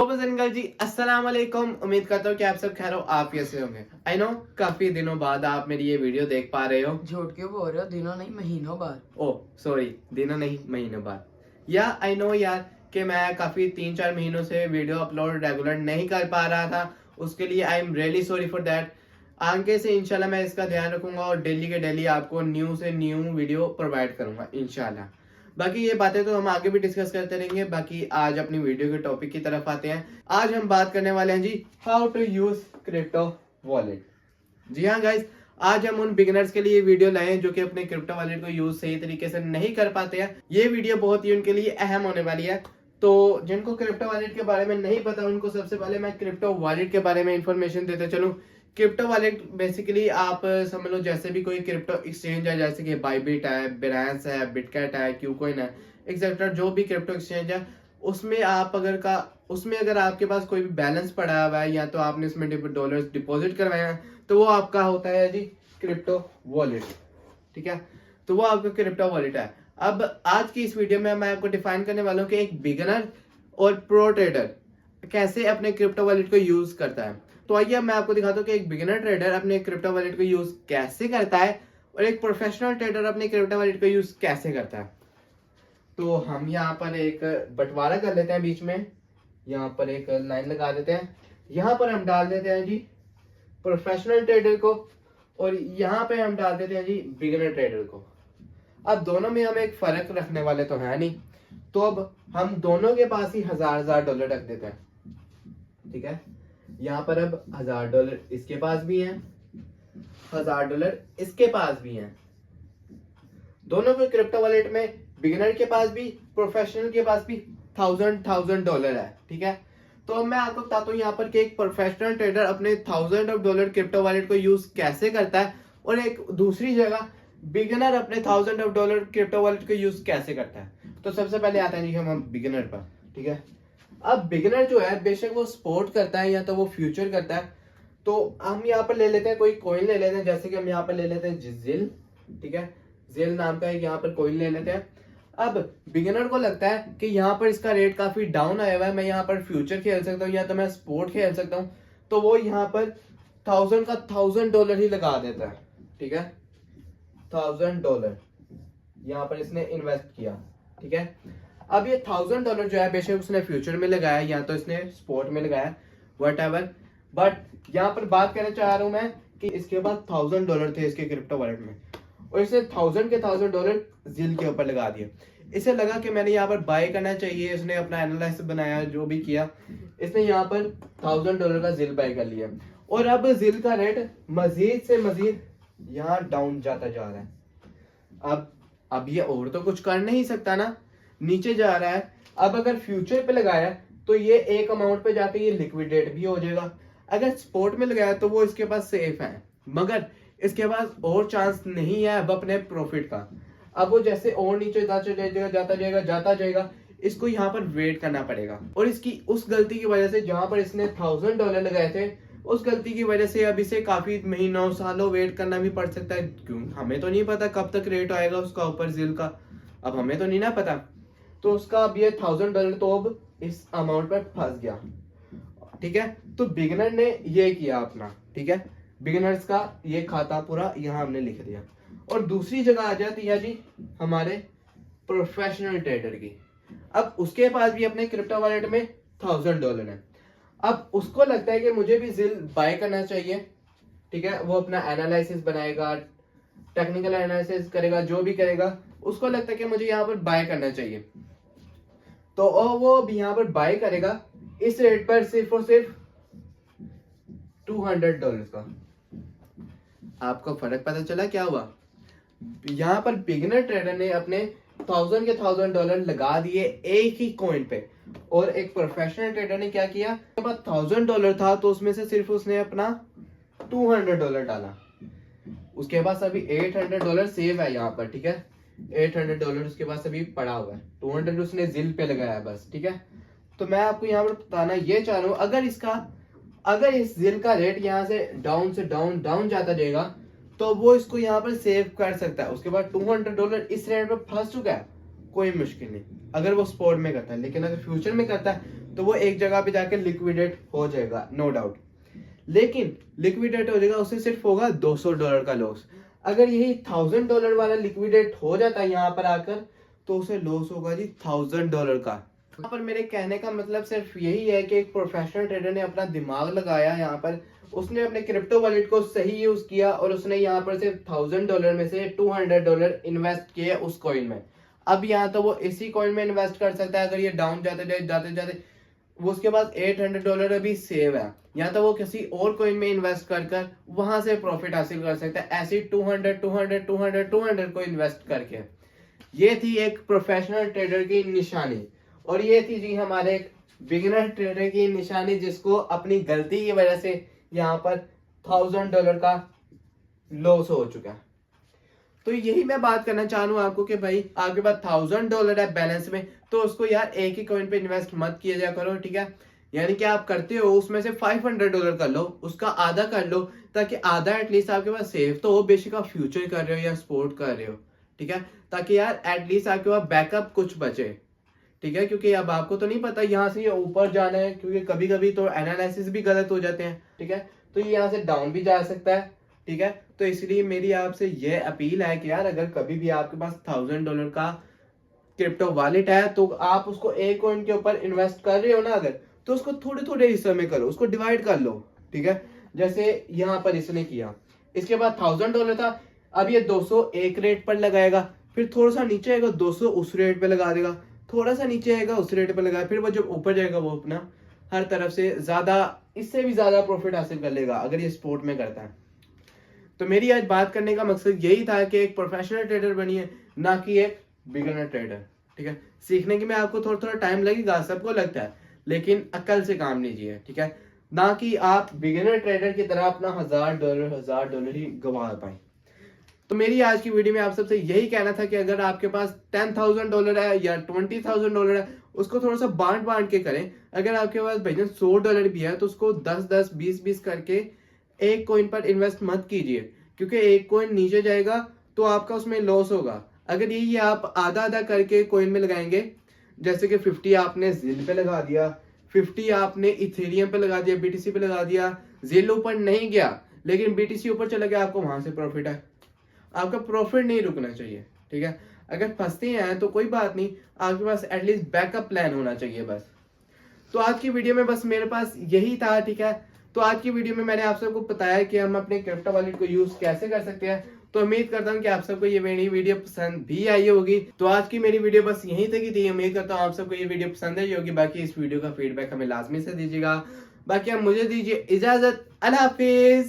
Uncle जी अस्सलाम वालेकुम। उम्मीद करता हूँ कि आप सब खैर आप कैसे होंगे। आई नो काफी दिनों बाद आप मेरी ये वीडियो देख पा रहे हो। झूठ क्यों बोल रहे हो? दिनों नहीं महीनों बाद। ओह सॉरी, दिनों नहीं महीनों बाद। या आई नो यार कि मैं काफी 3-4 महीनों से वीडियो अपलोड रेगुलर नहीं कर पा रहा था। उसके लिए I am really sorry for that. आगे से इंशाल्लाह मैं इसका ध्यान रखूंगा और डेली के डेली आपको न्यू से न्यू वीडियो प्रोवाइड करूंगा इंशाल्लाह। बाकी ये बातें तो हम आगे भी डिस्कस करते रहेंगे। बाकी आज अपनी वीडियो के टॉपिक की तरफ आते हैं। आज हम बात करने वाले हैं जी how to use crypto wallet. जी हाँ गाइज, आज हम उन बिगिनर्स के लिए वीडियो लाए हैं जो कि अपने क्रिप्टो वॉलेट को यूज सही तरीके से नहीं कर पाते हैं। ये वीडियो बहुत ही उनके लिए अहम होने वाली है। तो जिनको क्रिप्टो वॉलेट के बारे में नहीं पता उनको सबसे पहले मैं क्रिप्टो वॉलेट के बारे में इंफॉर्मेशन देते चलूं। क्रिप्टो वॉलेट बेसिकली आप समझ लो जैसे भी कोई क्रिप्टो एक्सचेंज है, जैसे कि बाइबिट है, बिनांस है, बिटकैट है, क्यूकॉइन है, एक्सेट्रा जो भी क्रिप्टो एक्सचेंज है उसमें अगर आपके पास कोई भी बैलेंस पड़ा हुआ है या तो आपने उसमें डॉलर्स डिपॉजिट करवाए हैं तो वो आपका होता है जी क्रिप्टो वॉलेट। ठीक है, तो वो आपका क्रिप्टो वॉलेट है। अब आज की इस वीडियो में मैं आपको डिफाइन करने वाला हूँ कि एक बिगिनर और प्रो ट्रेडर कैसे अपने क्रिप्टो वॉलेट को यूज करता है। तो आइए मैं आपको दिखाता हूँ कि एक बिगिनर ट्रेडर अपने क्रिप्टो वॉलेट को यूज कैसे करता है और एक प्रोफेशनल ट्रेडर अपने क्रिप्टो वॉलेट को यूज कैसे करता है। तो हम यहाँ पर एक बंटवारा कर लेते हैं, बीच में यहाँ पर एक लाइन लगा देते हैं। यहाँ पर हम डाल देते हैं जी प्रोफेशनल ट्रेडर को और यहाँ पे हम डाल देते हैं जी बिगिनर ट्रेडर को। अब दोनों में हम एक फर्क रखने वाले तो है नहीं, तो अब हम दोनों के पास ही $1000 रख देते हैं। ठीक है, यहाँ पर अब $1000 इसके पास भी है, $1000 इसके पास भी है। दोनों के क्रिप्टो वॉलेट में बिगिनर के पास भी प्रोफेशनल के पास भी $1000 है। ठीक है, तो मैं आपको बताता हूँ यहाँ पर कि एक प्रोफेशनल ट्रेडर अपने $1000 क्रिप्टो वॉलेट को यूज कैसे करता है और एक दूसरी जगह बिगिनर अपने $1000 क्रिप्टो वॉलेट को यूज कैसे करता है। तो सबसे पहले आता है जी हम बिगिनर पर। ठीक है, अब बिगिनर जो है बेशक वो स्पोर्ट करता है या तो वो फ्यूचर करता है। तो हम यहाँ पर ले लेते हैं कोई कॉइन ले लेते हैं, जैसे कि हम यहाँ पर ले लेते हैं जिल। ठीक है, जिल नाम का एक यहाँ पर कॉइन ले लेते हैं। अब बिगिनर को लगता है कि यहाँ पर इसका रेट काफी डाउन आया हुआ है, मैं यहाँ पर फ्यूचर खेल सकता हूँ या तो मैं स्पोर्ट खेल सकता हूँ। तो वो यहाँ पर 1000 का $1000 ही लगा देता है। ठीक है, $1000 यहाँ पर इसने इन्वेस्ट किया। ठीक है, अब ये $1000 जो है बेशक उसने फ्यूचर में लगाया या तो इसने स्पोर्ट में लगाया, व्हाटएवर। बट यहाँ पर बात करना चाह रहा हूं मैं कि इसके पास $1000 थे इसके क्रिप्टो वॉलेट में और इसने 1000 के $1000 जिल के ऊपर लगा दिए। इसे लगा कि मैंने यहाँ पर बाय करना चाहिए, इसने अपना एनालिसिस बनाया, जो भी किया, इसने यहाँ पर $1000 का जिल बाय कर लिया और अब जिल का रेट मजीद से मजीद यहाँ डाउन जाता जा रहा है। अब ये और तो कुछ कर नहीं सकता ना, नीचे जा रहा है। अब अगर फ्यूचर पे लगाया तो ये एक अमाउंट पे जाके ये लिक्विडेट भी हो जाएगा। अगर स्पोर्ट में लगाया तो वो इसके पास सेफ है, मगर इसके पास और चांस नहीं है अब अपने प्रॉफिट का। अब वो जैसे और नीचे जाता जाएगा, इसको यहाँ पर वेट करना पड़ेगा। और इसकी उस गलती की वजह से जहां पर इसने $1000 लगाए थे, उस गलती की वजह से अब इसे काफी महीनों सालों वेट करना भी पड़ सकता है। क्यों, हमें तो नहीं पता कब तक रेट आएगा उसका ऊपर जिल का, अब हमें तो नहीं ना पता। तो उसका अब ये $1000 तो अब इस अमाउंट पर फंस गया। ठीक है, तो बिगिनर ने ये किया अपना। ठीक है, बिगिनर्स का ये खाता पूरा यहाँ हमने लिख दिया और दूसरी जगह आ जाती है जी हमारे प्रोफेशनल ट्रेडर की। अब उसके पास भी अपने क्रिप्टो वॉलेट में $1000 है। अब उसको लगता है कि मुझे भी जिल बाय करना चाहिए। ठीक है, वो अपना एनालिसिस बनाएगा, टेक्निकल एनालिसिस करेगा, जो भी करेगा, उसको लगता है कि मुझे यहाँ पर बाय करना चाहिए। तो वो अब यहाँ पर बाय करेगा इस रेट पर सिर्फ और सिर्फ $200 का। आपको फर्क पता चला क्या हुआ? यहाँ पर बिगिनर ट्रेडर ने अपने 1000 के $1000 लगा दिए एक ही कॉइन पे और एक प्रोफेशनल ट्रेडर ने क्या किया, उसके पास $1000 था तो उसमें से सिर्फ उसने अपना $200 डाला। उसके पास अभी $800 सेव है यहाँ पर। ठीक है, $800 उसके पास अभी पड़ा हुआ है, 200 उसने जिल पे लगाया है बस। ठीक है, तो मैं आपको यहाँ पर बताना ये चाह रहा हूँ अगर इस जिल का रेट यहाँ से डाउन जाता जाएगा तो वो इसको यहाँ पर सेव कर सकता है। उसके बाद $200 इस रेट पर फंस चुका है, कोई मुश्किल नहीं अगर वो स्पोर्ट में करता है। लेकिन अगर फ्यूचर में करता है तो वो एक जगह पे जाके लिक्विडेट हो जाएगा, नो डाउट। लेकिन लिक्विडेट हो जाएगा, उससे सिर्फ होगा $200 का लॉस। अगर यही $1000 वाला लिक्विडेट हो जाता है यहाँ पर आकर, तो उसे लॉस होगा जी $1000 का। यहाँ पर मेरे कहने का मतलब सिर्फ यही है कि एक प्रोफेशनल ट्रेडर ने अपना दिमाग लगाया यहाँ पर, उसने अपने क्रिप्टो वॉलेट को सही यूज किया और उसने यहाँ पर सिर्फ $1000 में से $200 इन्वेस्ट किए उस कॉइन में। अब यहाँ तो वो इसी कॉइन में इन्वेस्ट कर सकता है, अगर ये डाउन जाते जाते वो उसके पास $800 अभी सेव है, या तो वो किसी और कॉइन में इन्वेस्ट कर वहां से प्रॉफिट हासिल कर सकता है, ऐसे 200 को इन्वेस्ट करके। ये थी एक प्रोफेशनल ट्रेडर की निशानी, और ये थी जी हमारे एक बिगिनर ट्रेडर की निशानी, जिसको अपनी गलती की वजह से यहाँ पर $1000 का लॉस हो चुका है। तो यही मैं बात करना चाह रहा हूँ आपको कि भाई आपके पास $1000 है बैलेंस में, तो उसको यार एक ही कॉइन पे इन्वेस्ट मत किया जा करो, ठीक है। यानी कि आप करते हो उसमें से $500 कर लो, उसका आधा कर लो, ताकि आधा एटलीस्ट आपके पास सेव तो हो, बेशक आप फ्यूचर कर रहे हो या स्पोर्ट कर रहे हो, ठीक है, ताकि यार एटलीस्ट आपके पास बैकअप कुछ बचे, ठीक है। क्योंकि अब आपको तो नहीं पता यहाँ से ये ऊपर जाना है, क्योंकि कभी कभी तो एनालिसिस भी गलत हो जाते हैं, ठीक है, तो ये यहाँ से डाउन भी जा सकता है, ठीक है। तो इसलिए मेरी आपसे यह अपील है कि यार अगर कभी भी आपके पास $1000 का क्रिप्टो वॉलेट है, तो आप उसको एक कॉइन के ऊपर इन्वेस्ट कर रहे हो ना अगर, तो उसको थोड़े थोड़े हिस्से में करो, उसको डिवाइड कर लो, ठीक है। जैसे यहाँ पर इसने किया, इसके बाद $1000 था, अब ये 200 एक रेट पर लगाएगा, फिर थोड़ा सा नीचे आएगा 200 उस रेट पे लगा देगा, थोड़ा सा नीचे आएगा उस रेट पे लगाएगा, फिर वो जब ऊपर जाएगा वो अपना हर तरफ से ज्यादा, इससे भी ज्यादा प्रॉफिट हासिल कर लेगा अगर ये स्पोर्ट में करता है। तो मेरी आज बात करने का मकसद यही था कि एक प्रोफेशनल ट्रेडर बनिए, ना कि एक बिगिनर ट्रेडर, ठीक है। सीखने के में आपको थोड़ा थोड़ा टाइम लगेगा, सबको लगता है, लेकिन अक्ल से काम लीजिए, ठीक है, ना कि आप बिगिनर ट्रेडर की तरह अपना $1000 ही गंवा पाए। तो मेरी आज की वीडियो में आप सबसे यही कहना था कि अगर आपके पास $10,000 है या $20,000 है, उसको थोड़ा सा बांट बांट के करें। अगर आपके पास भाईजान $100 भी है, तो उसको 10-10, 20-20 करके एक कॉइन पर इन्वेस्ट मत कीजिए, क्योंकि एक कॉइन नीचे जाएगा तो आपका उसमें लॉस होगा। अगर यही आप आधा आधा करके कॉइन में लगाएंगे, जैसे कि 50 आपने जिल पे लगा दिया, 50 आपने इथेरियम पे लगा दिया, बीटीसी पे लगा दिया, जिल ऊपर नहीं गया लेकिन बीटीसी ऊपर चला गया, आपको वहां से प्रॉफिट है। आपका प्रॉफिट नहीं रुकना चाहिए, ठीक है। अगर फंसते हैं तो कोई बात नहीं, आपके पास एटलीस्ट बैकअप प्लान होना चाहिए बस। तो आज की वीडियो में बस मेरे पास यही था, ठीक है। तो आज की वीडियो में मैंने आप सबको बताया कि हम अपने क्रिप्टो वॉलेट को यूज कैसे कर सकते हैं। तो उम्मीद करता हूँ कि आप सबको ये मेरी वीडियो पसंद भी आई होगी। तो आज की मेरी वीडियो बस यहीं तक ही थी। उम्मीद करता हूँ आप सबको ये वीडियो पसंद आई होगी। बाकी इस वीडियो का फीडबैक हमें लाजमी से दीजिएगा। बाकी आप मुझे दीजिए इजाजत। अल्लाह हाफिज।